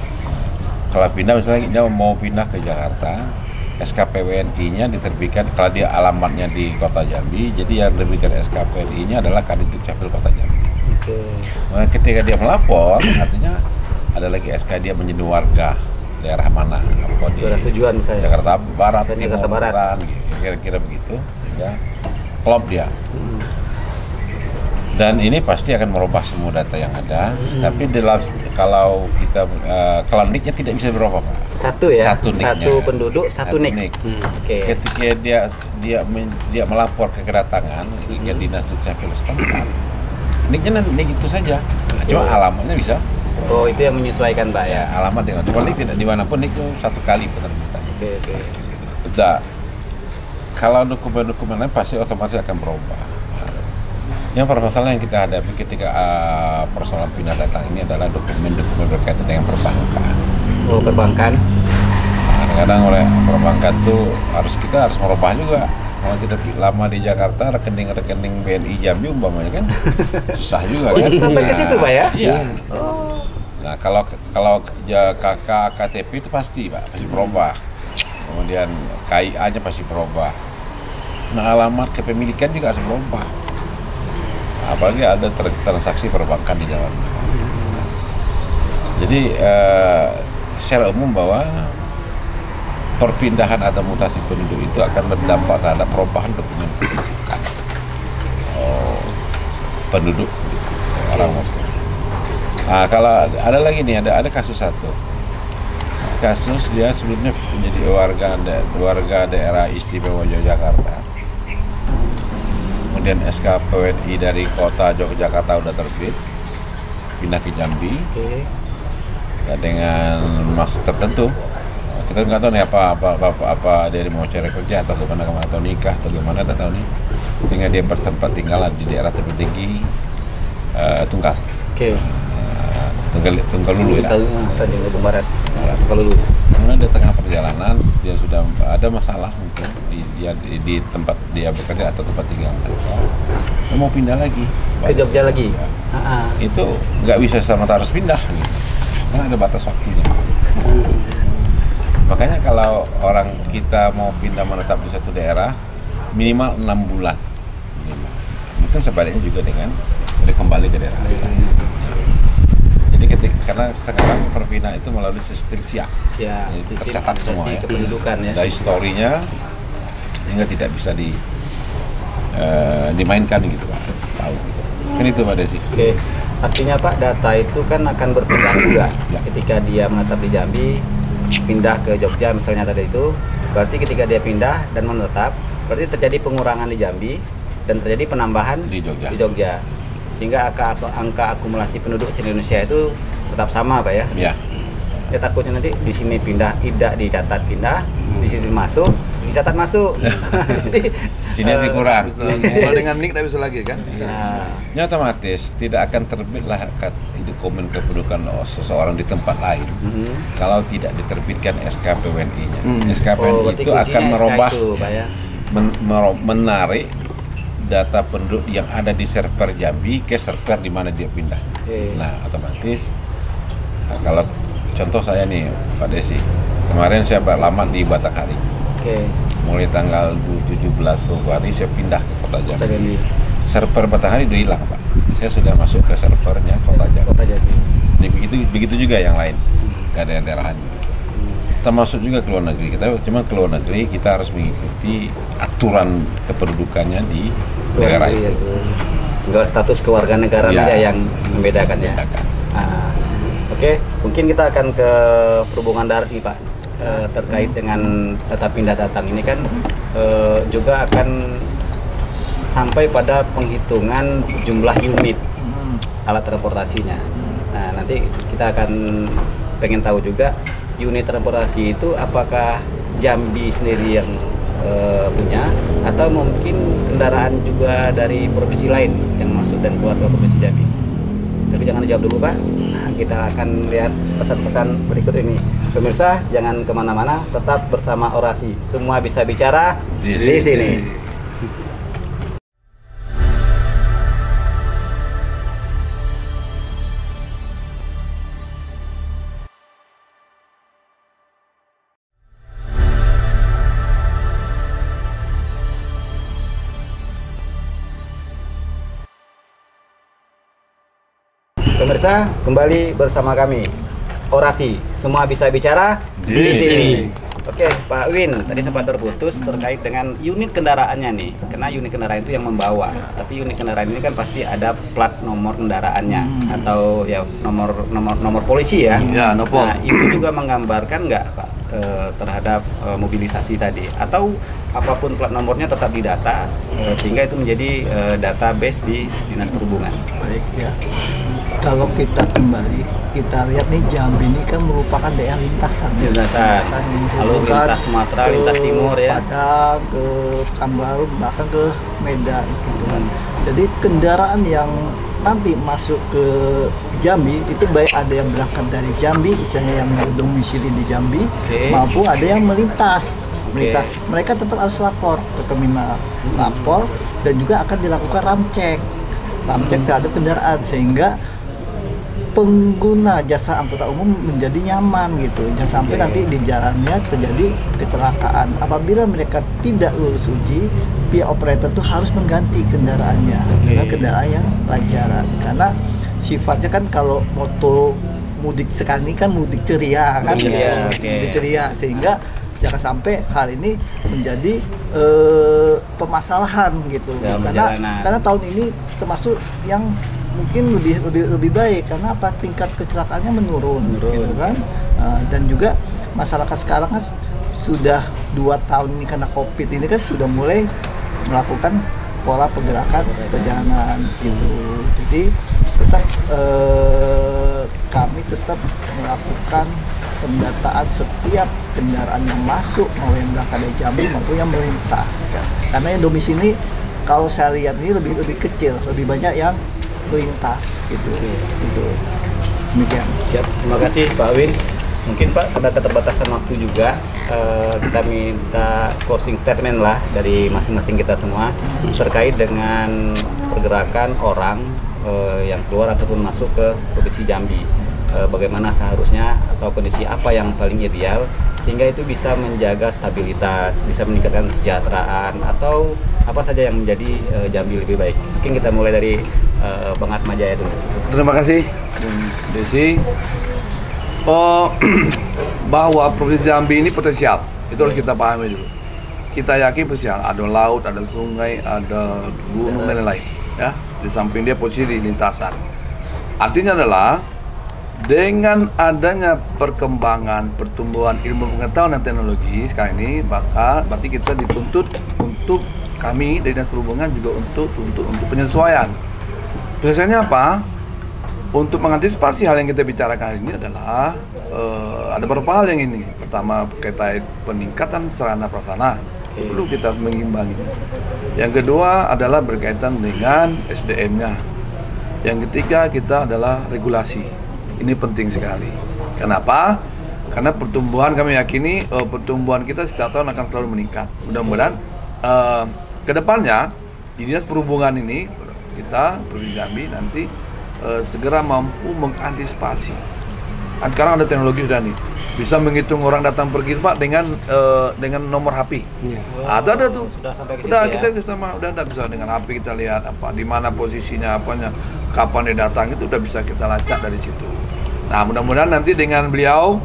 Kalau pindah misalnya dia mau pindah ke Jakarta, SKPWNI-nya diterbitkan kalau dia alamatnya di Kota Jambi, jadi yang terbitkan SKPWNI-nya adalah Kadin Dukcapil Kota Jambi. Nah, ketika dia melapor, artinya ada lagi SK dia menjadi warga daerah mana, apa di tujuan misalnya Jakarta Barat, misalnya Jakarta Barat, kira-kira begitu, ya, klop dia. Dan ini pasti akan merubah semua data yang ada. Tapi kalau kita kalau NIK-nya tidak bisa berubah, Pak. Satu ya, satu penduduk, satu NIK. Oke. Ketika dia melapor ke kedatangan ke dinas dukcapil setempat, NIK-nya NIK itu saja. Cuma alamatnya bisa. Oh, itu yang menyesuaikan, Pak ya. Alamat dengan cuma NIK tidak dimanapun NIK itu satu kali penerbitan. Oke. Udah. Kalau dokumen-dokumen lain pasti otomatis akan berubah. Yang permasalahan yang kita hadapi ketika persoalan pindah datang ini adalah dokumen-dokumen berkaitan dengan perbankan. Oh, perbankan. Kadang-kadang oleh perbankan tuh kita harus merubah juga. Kalau kita lama di Jakarta, rekening BNI Jambi umpamanya kan susah juga kan. Sampai ke situ, Pak ya? Iya. Oh. Nah, kalau KK KTP itu pasti, Pak, pasti berubah. Kemudian KIA-nya pasti berubah. Nah, alamat kepemilikan juga harus berubah. Apalagi ada transaksi perbankan di dalamnya. Jadi secara umum bahwa perpindahan atau mutasi penduduk itu akan berdampak terhadap perubahan dokumen pendudukan penduduk orang. Nah, kalau ada lagi nih, ada kasus satu. Kasus dia sebelumnya menjadi warga daerah istimewa Yogyakarta. Kemudian SKPWNI dari kota Yogyakarta udah terbit, pindah ke Jambi, ya, dengan maksud tertentu. Kita nggak tahu nih apa dia mau cari kerja atau gimana, atau nikah atau gimana, nggak tahu nih. Sehingga dia bertempat tinggal di daerah tertinggi Tunggal. Tunggal Lulu ya. Tanjung Barat. Tunggal Lulu. Kemudian di tengah perjalanan dia sudah ada masalah mungkin di tempat dia bekerja atau tempat tinggal. Dia mau pindah lagi ke Jogja lagi. Ya. Itu nggak bisa sama-sama harus pindah, gitu. Karena ada batas waktunya. Makanya kalau orang kita mau pindah menetap di satu daerah minimal 6 bulan. Mungkin sebaliknya juga dengan kembali ke daerah asal. Jadi karena sekarang perpindahan itu melalui sistem SIA, tercatat semua ya, kependudukan ya. Dari historinya hingga tidak bisa dimainkan gitu, Pak. Tahu gitu. Kan itu, Pak Desi. Oke. Artinya, Pak, data itu kan akan berpindah juga. Ketika dia menetap di Jambi, pindah ke Jogja misalnya tadi itu, berarti ketika dia pindah dan menetap, berarti terjadi pengurangan di Jambi dan terjadi penambahan di Jogja. Sehingga angka akumulasi penduduk Indonesia itu tetap sama, Pak ya? Iya. Ya takutnya nanti di sini pindah tidak dicatat pindah, di sini masuk dicatat masuk. Sini dikurang. Kalau dengan NIK tidak bisa lagi kan? Ini otomatis tidak akan terbitlah dokumen kependudukan seseorang di tempat lain kalau tidak diterbitkan SKPWNI-nya. SKPWNI itu akan merubah, menarik data penduduk yang ada di server Jambi ke server di mana dia pindah. Nah, otomatis kalau contoh saya nih, Pak Desi, kemarin saya lama di Batanghari. Mulai tanggal 17 Februari saya pindah ke Kota Jambi. Server Batanghari udah hilang, Pak. Saya sudah masuk ke servernya Kota Jambi. Begitu juga yang lain, nggak ada daerah lain. Termasuk juga ke luar negeri. Cuma ke luar negeri kita harus mengikuti aturan kependudukannya di negara itu. Tinggal status kewarganegaraan aja yang membedakan ya. Oke, mungkin kita akan ke perhubungan darat nih Pak. Terkait dengan data pindah datang ini kan juga akan sampai pada penghitungan jumlah unit alat transportasinya. Nah, nanti kita akan pengen tahu juga unit transportasi itu apakah Jambi sendiri yang punya atau mungkin kendaraan juga dari provinsi lain yang masuk dan keluar ke provinsi Jambi. Tapi jangan dijawab dulu Pak. Nah, kita akan lihat pesan-pesan berikut ini. Pemirsa jangan kemana-mana, tetap bersama Orasi. Semua bisa bicara di sini. Pemirsa, kembali bersama kami Orasi, semua bisa bicara di sini. Oke, Pak Win, tadi sempat terputus terkait dengan unit kendaraannya nih. Karena unit kendaraan itu yang membawa, tapi unit kendaraan ini kan pasti ada plat nomor kendaraannya atau ya nomor polisi ya. Ya, nomor. Nah, itu juga menggambarkan nggak Pak terhadap mobilisasi tadi, atau apapun plat nomornya tetap didata sehingga itu menjadi database di Dinas Perhubungan. Baik ya. Kalau kita kembali, kita lihat nih Jambi ini kan merupakan daerah lintasan. Lalu lintas Sumatera, lintas Timur ya. Padang, ke Pekanbaru, bahkan ke Medan gitu kan. Jadi kendaraan yang nanti masuk ke Jambi itu baik ada yang berangkat dari Jambi, istilahnya yang domisili di Jambi, maupun ada yang melintas. Mereka tetap harus lapor ke terminal, lapor, dan juga akan dilakukan ramcek terhadap kendaraan sehingga pengguna jasa angkutan umum menjadi nyaman gitu. Jangan sampai nanti di jalannya terjadi kecelakaan. Apabila mereka tidak lulus uji, pihak operator itu harus mengganti kendaraannya dengan kendaraan yang lancaran. Karena sifatnya kan kalau moto mudik sekarang ini kan mudik ceria kan, mudik ceria, sehingga jangan sampai hal ini menjadi permasalahan gitu. Karena tahun ini termasuk yang mungkin lebih baik karena apa, tingkat kecelakaannya menurun. Gitu kan. Dan juga masyarakat sekarang kan sudah 2 tahun ini karena COVID ini kan sudah mulai melakukan pola pergerakan perjalanan gitu. Jadi tetap kami tetap melakukan pendataan setiap kendaraan yang masuk, mau yang berangkat dari Jambi maupun yang melintas kan. Karena yang domisili kalau saya lihat ini lebih kecil, lebih banyak yang melintas gitu. Gitu. Demikian. Siap. Terima kasih Pak Win. Mungkin Pak ada keterbatasan waktu juga, kita minta closing statement lah dari masing-masing kita semua terkait dengan pergerakan orang yang keluar ataupun masuk ke provinsi Jambi. Bagaimana seharusnya atau kondisi apa yang paling ideal sehingga itu bisa menjaga stabilitas, bisa meningkatkan kesejahteraan atau apa saja yang menjadi Jambi lebih baik. Mungkin kita mulai dari Bang Atmajaya dulu. Terima kasih Desi. Bahwa provinsi Jambi ini potensial, itu harus kita pahami dulu. Kita yakin potensial, ada laut, ada sungai, ada gunung dan lain-lain. Ya, di samping dia posisi di lintasan. Artinya adalah dengan adanya perkembangan pertumbuhan ilmu pengetahuan dan teknologi sekarang ini, berarti kita dituntut untuk kami dari Dinas Perhubungan juga untuk penyesuaian. Penyesuaiannya apa? Untuk mengantisipasi hal yang kita bicarakan hari ini adalah ada beberapa hal yang ini. Pertama, berkaitan peningkatan sarana prasarana, perlu kita mengimbangi. Yang kedua adalah berkaitan dengan SDM-nya. Yang ketiga kita adalah regulasi. Ini penting sekali. Kenapa? Karena pertumbuhan kami yakini pertumbuhan kita setiap tahun akan selalu meningkat. Mudah-mudahan kedepannya di Dinas Perhubungan ini kita Provinsi Jambi nanti segera mampu mengantisipasi. Kan sekarang ada teknologi sudah nih, bisa menghitung orang datang pergi Pak dengan nomor HP. Ada tuh. Kita udah bisa dengan HP kita lihat apa di mana posisinya, apanya, kapan dia datang, itu udah bisa kita lacak dari situ. Nah, mudah-mudahan nanti dengan beliau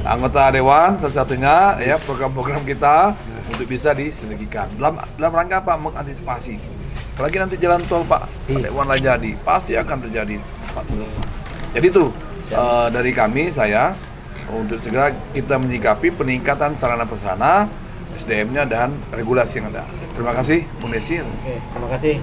anggota dewan salah satunya ya program-program kita untuk bisa disinergikan dalam rangka apa, mengantisipasi. Apalagi nanti jalan tol Pak Dewan lah jadi, pasti akan terjadi. Jadi itu dari kami, saya untuk segera kita menyikapi peningkatan sarana prasarana, SDM-nya dan regulasi yang ada. Terima kasih, Bu Desi. Oke, terima kasih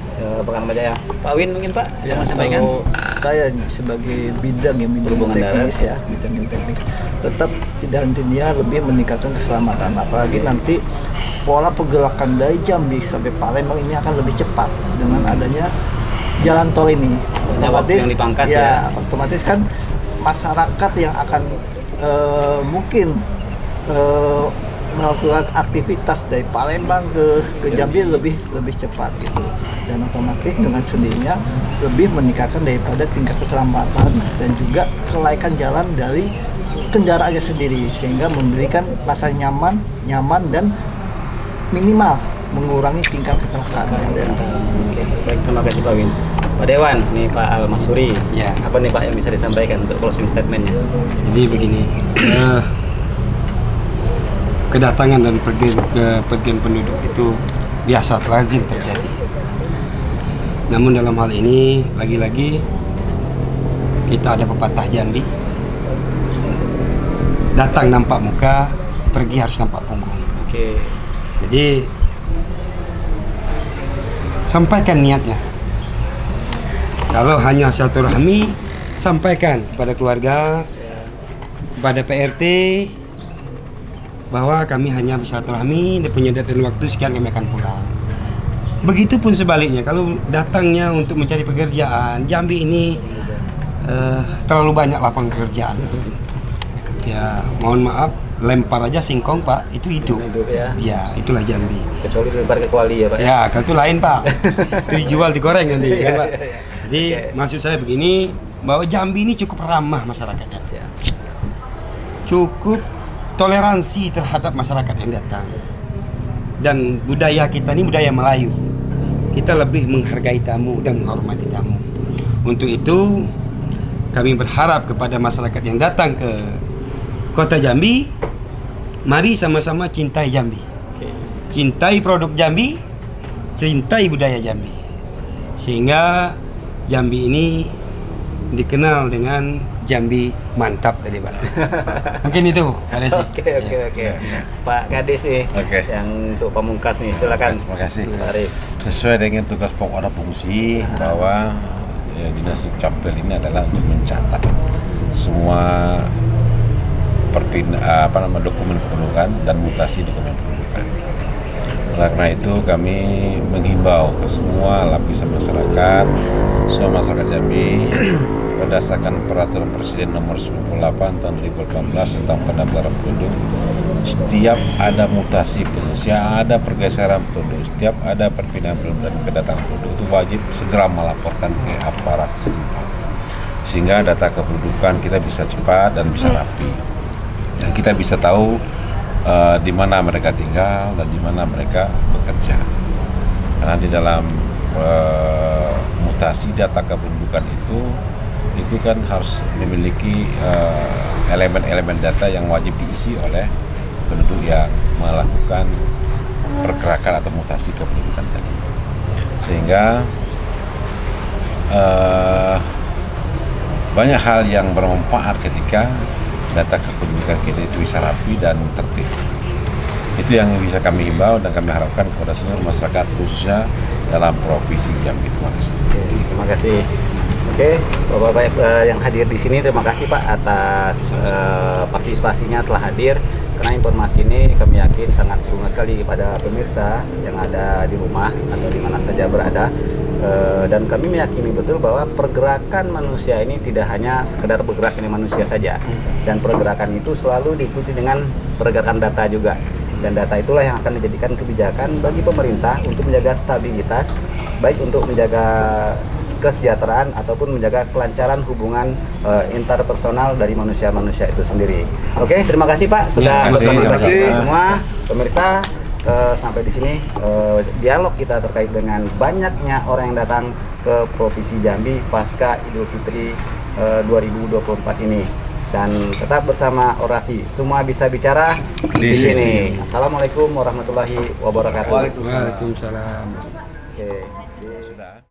Pak Kamajaya. Pak Win mungkin Pak Ya, yang mau sampaikan. kalau saya sebagai bidang Perhubungan teknis ya, bidang yang teknis, tetap tidak hentinya lebih meningkatkan keselamatan. Apalagi nanti pola pergerakan dari Jambi sampai Palembang ini akan lebih cepat dengan adanya jalan tol ini. Waktu yang dipangkas ya. Otomatis kan masyarakat yang akan mungkin melakukan aktivitas dari Palembang ke Jambi lebih cepat gitu, dan otomatis dengan sendirinya lebih meningkatkan daripada tingkat keselamatan dan juga kelaikan jalan dari kendaraannya sendiri, sehingga memberikan rasa nyaman dan minimal mengurangi tingkat kecelakaan yang ada. Oke, baik, terima kasih Pak Win. Pak Dewan, nih Pak Al-Masuri, Ya. apa nih Pak yang bisa disampaikan untuk closing statement-nya? Jadi begini, kedatangan dan pergian penduduk itu biasa, lazim terjadi. Namun dalam hal ini lagi-lagi kita ada pepatah Jambi, datang nampak muka, pergi harus nampak punggung. Oke. Jadi sampaikan niatnya. Kalau hanya silaturahmi, sampaikan kepada keluarga, kepada PRT, bahwa kami hanya bersilaturahmi, dia punya date dan waktu sekian kami akan pulang. Begitupun sebaliknya, kalau datangnya untuk mencari pekerjaan, Jambi ini terlalu banyak lapangan pekerjaan. Ya, mohon maaf, lempar aja singkong Pak, itu hidup. Ya, itulah Jambi. Kecuali dilempar ke kuali ya Pak. Ya, kalau itu lain Pak. Itu dijual, digoreng nanti kan Pak. Jadi maksud saya begini, bahwa Jambi ini cukup ramah masyarakatnya. Cukup toleransi terhadap masyarakat yang datang. Dan budaya kita ini budaya Melayu. Kita lebih menghargai tamu dan menghormati tamu. Untuk itu kami berharap kepada masyarakat yang datang ke Kota Jambi, mari sama-sama cintai Jambi. Cintai produk Jambi, cintai budaya Jambi. Sehingga Jambi ini dikenal dengan Jambi mantap tadi Pak. Mungkin itu Pak Desi. Oke. Pak Kades nih, yang untuk pamungkas nih, silakan. Terima kasih. Pak Arif. Sesuai dengan tugas pokok dan fungsi bahwa Dinas Dukcapil ini adalah untuk mencatat semua dokumen kependudukan dan mutasi dokumen kependudukan. Karena itu kami menghimbau ke semua lapisan masyarakat, semua masyarakat Jambi berdasarkan peraturan Presiden nomor 98 tahun 2018 tentang pendaftaran penduduk. Setiap ada mutasi penduduk, setiap ada pergeseran penduduk, setiap ada perpindahan penduduk dan kedatangan penduduk, itu wajib segera melaporkan ke aparat setempat, sehingga data kependudukan kita bisa cepat dan bisa rapi, dan kita bisa tahu di mana mereka tinggal dan di mana mereka bekerja. Karena di dalam mutasi data kependudukan itu kan harus memiliki elemen-elemen data yang wajib diisi oleh penduduk yang melakukan pergerakan atau mutasi kependudukan tadi, sehingga banyak hal yang bermanfaat ketika data kependudukan kita itu bisa rapi dan tertib. Itu yang bisa kami himbau dan kami harapkan kepada seluruh masyarakat khususnya dalam Provinsi Jambi. Terima kasih. Terima kasih. Oke, Bapak-bapak yang hadir di sini, terima kasih Pak atas partisipasinya telah hadir. Karena informasi ini kami yakin sangat berguna sekali kepada pemirsa yang ada di rumah atau di mana saja berada. Dan kami meyakini betul bahwa pergerakan manusia ini tidak hanya sekedar pergerakan manusia saja, dan pergerakan itu selalu diikuti dengan pergerakan data juga, dan data itulah yang akan dijadikan kebijakan bagi pemerintah untuk menjaga stabilitas, baik untuk menjaga kesejahteraan ataupun menjaga kelancaran hubungan interpersonal dari manusia-manusia itu sendiri. Oke, terima kasih Pak sudah bersama kita semua pemirsa. Sampai di sini dialog kita terkait dengan banyaknya orang yang datang ke Provinsi Jambi pasca Idul Fitri 2024 ini. Dan tetap bersama Orasi, semua bisa bicara di sini. Assalamualaikum warahmatullahi wabarakatuh. Waalaikumsalam. Waalaikumsalam. Oke. Sudah.